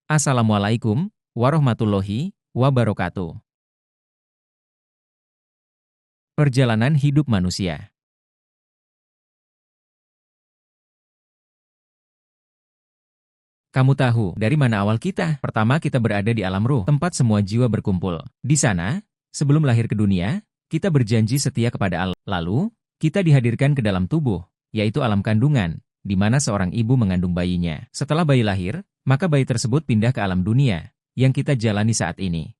Assalamualaikum warahmatullahi wabarakatuh. Perjalanan hidup manusia. Kamu tahu dari mana awal kita? Pertama kita berada di alam ruh, tempat semua jiwa berkumpul. Di sana, sebelum lahir ke dunia, kita berjanji setia kepada Allah. Lalu, kita dihadirkan ke dalam tubuh, yaitu alam kandungan, di mana seorang ibu mengandung bayinya. Setelah bayi lahir, maka bayi tersebut pindah ke alam dunia, yang kita jalani saat ini.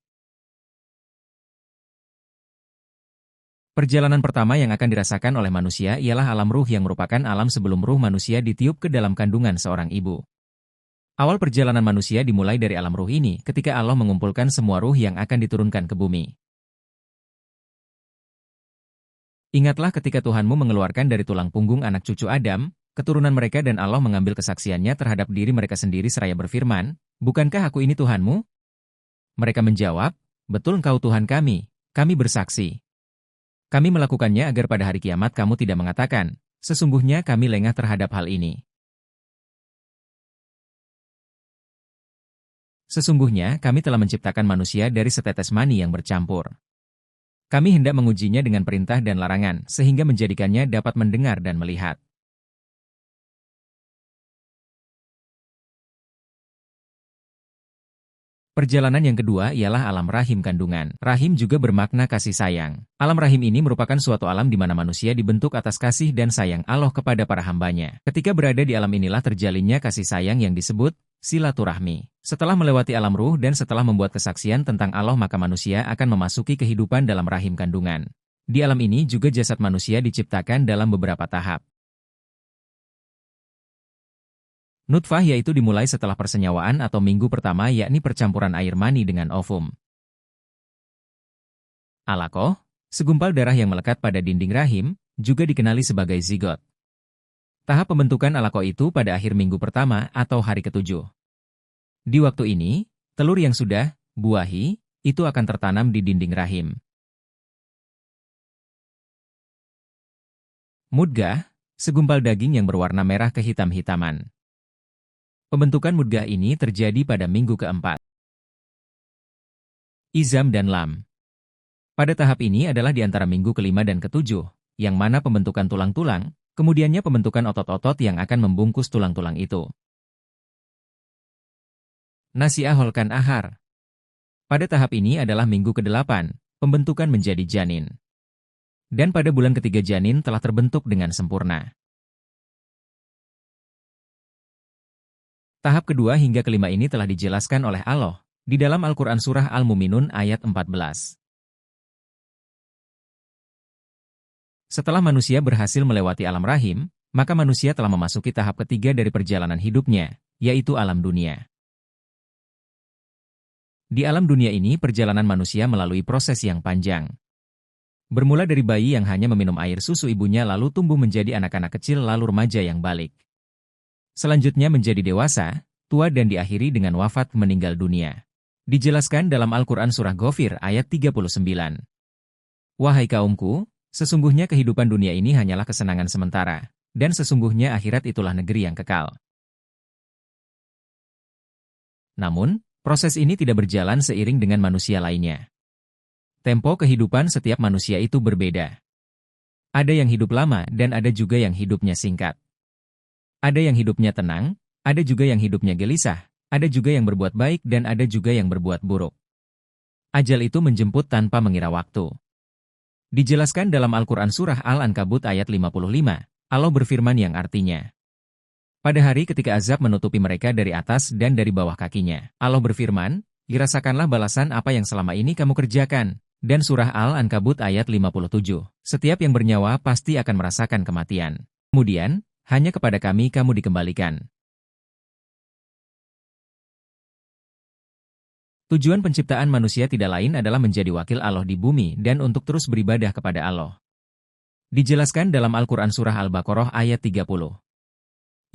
Perjalanan pertama yang akan dirasakan oleh manusia ialah alam ruh yang merupakan alam sebelum ruh manusia ditiup ke dalam kandungan seorang ibu. Awal perjalanan manusia dimulai dari alam ruh ini ketika Allah mengumpulkan semua ruh yang akan diturunkan ke bumi. Ingatlah ketika Tuhanmu mengeluarkan dari tulang punggung anak cucu Adam, keturunan mereka dan Allah mengambil kesaksiannya terhadap diri mereka sendiri seraya berfirman, "Bukankah aku ini Tuhanmu?" Mereka menjawab, "Betul engkau Tuhan kami bersaksi. Kami melakukannya agar pada hari kiamat kamu tidak mengatakan, sesungguhnya kami lengah terhadap hal ini." Sesungguhnya kami telah menciptakan manusia dari setetes mani yang bercampur. Kami hendak mengujinya dengan perintah dan larangan, sehingga menjadikannya dapat mendengar dan melihat. Perjalanan yang kedua ialah alam rahim kandungan. Rahim juga bermakna kasih sayang. Alam rahim ini merupakan suatu alam di mana manusia dibentuk atas kasih dan sayang Allah kepada para hambanya. Ketika berada di alam inilah terjalinnya kasih sayang yang disebut silaturahmi. Setelah melewati alam ruh dan setelah membuat kesaksian tentang Allah maka manusia akan memasuki kehidupan dalam rahim kandungan. Di alam ini juga jasad manusia diciptakan dalam beberapa tahap. Nutfah yaitu dimulai setelah persenyawaan atau minggu pertama yakni percampuran air mani dengan ovum. Alaqah, segumpal darah yang melekat pada dinding rahim, juga dikenali sebagai zigot. Tahap pembentukan alaqah itu pada akhir minggu pertama atau hari ke-7. Di waktu ini, telur yang sudah buahi, itu akan tertanam di dinding rahim. Mudghah, segumpal daging yang berwarna merah kehitam-hitaman. Pembentukan mudghah ini terjadi pada minggu ke-4. Izam dan lam. Pada tahap ini adalah di antara minggu ke-5 dan ke-7, yang mana pembentukan tulang-tulang, kemudiannya pembentukan otot-otot yang akan membungkus tulang-tulang itu. Nasi'ah holkan ahar. Pada tahap ini adalah minggu ke-8, pembentukan menjadi janin. Dan pada bulan ketiga janin telah terbentuk dengan sempurna. Tahap kedua hingga kelima ini telah dijelaskan oleh Allah di dalam Al-Quran Surah Al-Muminun ayat 14. Setelah manusia berhasil melewati alam rahim, maka manusia telah memasuki tahap ketiga dari perjalanan hidupnya, yaitu alam dunia. Di alam dunia ini perjalanan manusia melalui proses yang panjang. Bermula dari bayi yang hanya meminum air susu ibunya lalu tumbuh menjadi anak-anak kecil lalu remaja yang balik. Selanjutnya menjadi dewasa, tua dan diakhiri dengan wafat meninggal dunia. Dijelaskan dalam Al-Quran Surah Ghafir ayat 39. Wahai kaumku, sesungguhnya kehidupan dunia ini hanyalah kesenangan sementara, dan sesungguhnya akhirat itulah negeri yang kekal. Namun, proses ini tidak berjalan seiring dengan manusia lainnya. Tempo kehidupan setiap manusia itu berbeda. Ada yang hidup lama dan ada juga yang hidupnya singkat. Ada yang hidupnya tenang, ada juga yang hidupnya gelisah, ada juga yang berbuat baik dan ada juga yang berbuat buruk. Ajal itu menjemput tanpa mengira waktu. Dijelaskan dalam Al-Quran Surah Al-Ankabut ayat 55, Allah berfirman yang artinya, pada hari ketika azab menutupi mereka dari atas dan dari bawah kakinya, Allah berfirman, dirasakanlah balasan apa yang selama ini kamu kerjakan. Dan Surah Al-Ankabut ayat 57, setiap yang bernyawa pasti akan merasakan kematian. Kemudian, hanya kepada kami kamu dikembalikan. Tujuan penciptaan manusia tidak lain adalah menjadi wakil Allah di bumi dan untuk terus beribadah kepada Allah. Dijelaskan dalam Al-Quran Surah Al-Baqarah ayat 30.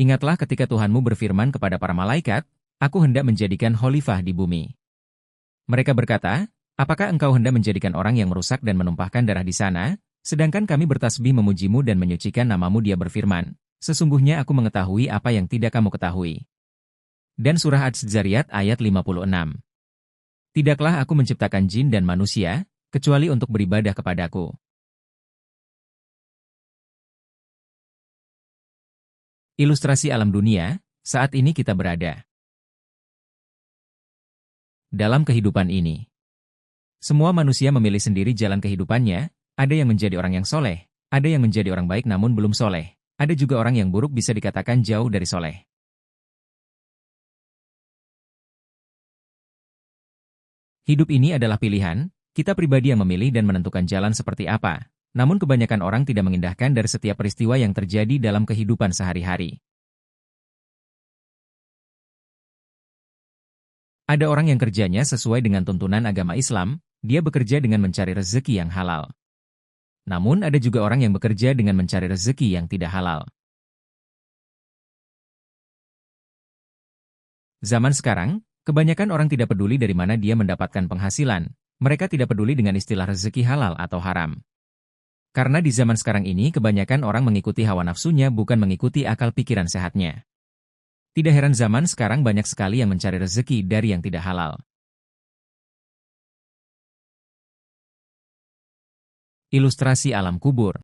Ingatlah ketika Tuhanmu berfirman kepada para malaikat, aku hendak menjadikan khalifah di bumi. Mereka berkata, apakah engkau hendak menjadikan orang yang merusak dan menumpahkan darah di sana, sedangkan kami bertasbih memujimu dan menyucikan namamu? Dia berfirman, sesungguhnya aku mengetahui apa yang tidak kamu ketahui. Dan surah Az-Zariyat ayat 56. Tidaklah aku menciptakan jin dan manusia, kecuali untuk beribadah kepadaku. Ilustrasi alam dunia, saat ini kita berada dalam kehidupan ini. Semua manusia memilih sendiri jalan kehidupannya, ada yang menjadi orang yang soleh, ada yang menjadi orang baik namun belum soleh, ada juga orang yang buruk bisa dikatakan jauh dari soleh. Hidup ini adalah pilihan, kita pribadi yang memilih dan menentukan jalan seperti apa. Namun kebanyakan orang tidak mengindahkan dari setiap peristiwa yang terjadi dalam kehidupan sehari-hari. Ada orang yang kerjanya sesuai dengan tuntunan agama Islam, dia bekerja dengan mencari rezeki yang halal. Namun ada juga orang yang bekerja dengan mencari rezeki yang tidak halal. Zaman sekarang, kebanyakan orang tidak peduli dari mana dia mendapatkan penghasilan. Mereka tidak peduli dengan istilah rezeki halal atau haram. Karena di zaman sekarang ini kebanyakan orang mengikuti hawa nafsunya bukan mengikuti akal pikiran sehatnya. Tidak heran zaman sekarang banyak sekali yang mencari rezeki dari yang tidak halal. Ilustrasi alam kubur.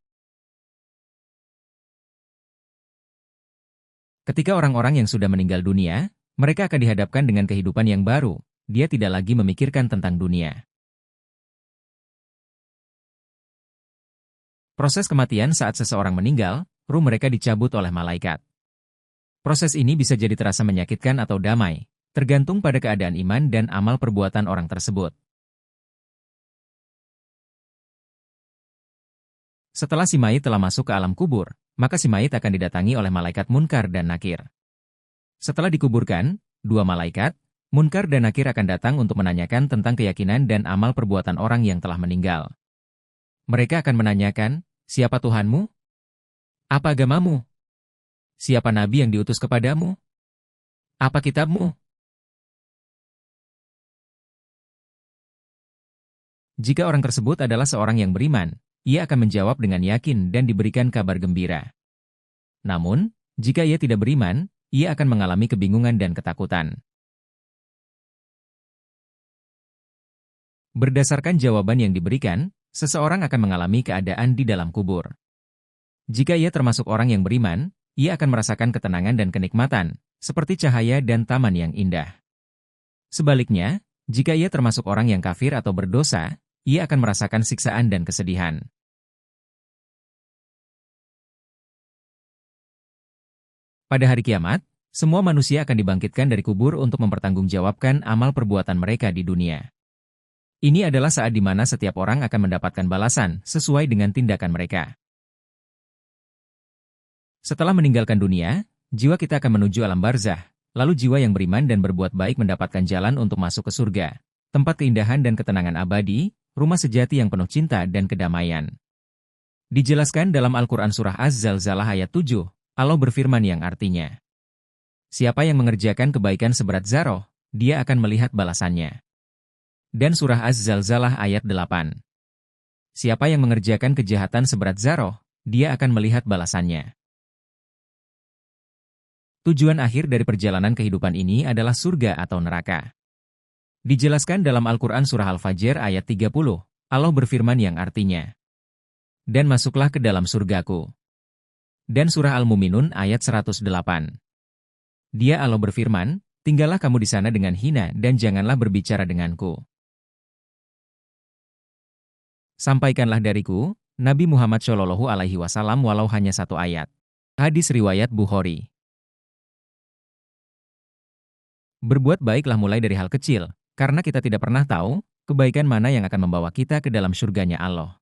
Ketika orang-orang yang sudah meninggal dunia, mereka akan dihadapkan dengan kehidupan yang baru. Dia tidak lagi memikirkan tentang dunia. Proses kematian saat seseorang meninggal, ruh mereka dicabut oleh malaikat. Proses ini bisa jadi terasa menyakitkan atau damai, tergantung pada keadaan iman dan amal perbuatan orang tersebut. Setelah si mayit telah masuk ke alam kubur, maka si mayit akan didatangi oleh malaikat Munkar dan Nakir. Setelah dikuburkan, dua malaikat, Munkar dan Nakir akan datang untuk menanyakan tentang keyakinan dan amal perbuatan orang yang telah meninggal. Mereka akan menanyakan, siapa Tuhanmu? Apa agamamu? Siapa nabi yang diutus kepadamu? Apa kitabmu? Jika orang tersebut adalah seorang yang beriman, ia akan menjawab dengan yakin dan diberikan kabar gembira. Namun, jika ia tidak beriman, ia akan mengalami kebingungan dan ketakutan. Berdasarkan jawaban yang diberikan, seseorang akan mengalami keadaan di dalam kubur. Jika ia termasuk orang yang beriman, ia akan merasakan ketenangan dan kenikmatan, seperti cahaya dan taman yang indah. Sebaliknya, jika ia termasuk orang yang kafir atau berdosa, ia akan merasakan siksaan dan kesedihan. Pada hari kiamat, semua manusia akan dibangkitkan dari kubur untuk mempertanggungjawabkan amal perbuatan mereka di dunia. Ini adalah saat di mana setiap orang akan mendapatkan balasan sesuai dengan tindakan mereka. Setelah meninggalkan dunia, jiwa kita akan menuju alam barzah, lalu jiwa yang beriman dan berbuat baik mendapatkan jalan untuk masuk ke surga, tempat keindahan dan ketenangan abadi, rumah sejati yang penuh cinta dan kedamaian. Dijelaskan dalam Al-Quran Surah Az-Zalzalah ayat 7, Allah berfirman yang artinya, siapa yang mengerjakan kebaikan seberat zarah, dia akan melihat balasannya. Dan Surah Az-Zalzalah ayat 8. Siapa yang mengerjakan kejahatan seberat zarah, dia akan melihat balasannya. Tujuan akhir dari perjalanan kehidupan ini adalah surga atau neraka. Dijelaskan dalam Al-Quran Surah Al-Fajr ayat 30, Allah berfirman yang artinya, dan masuklah ke dalam surgaku. Dan Surah Al-Muminun ayat 108. Dia Allah berfirman, tinggallah kamu di sana dengan hina dan janganlah berbicara denganku. Sampaikanlah dariku, Nabi Muhammad Shallallahu Alaihi Wasallam walau hanya satu ayat. Hadis riwayat Bukhari. Berbuat baiklah mulai dari hal kecil, karena kita tidak pernah tahu, kebaikan mana yang akan membawa kita ke dalam surganya Allah.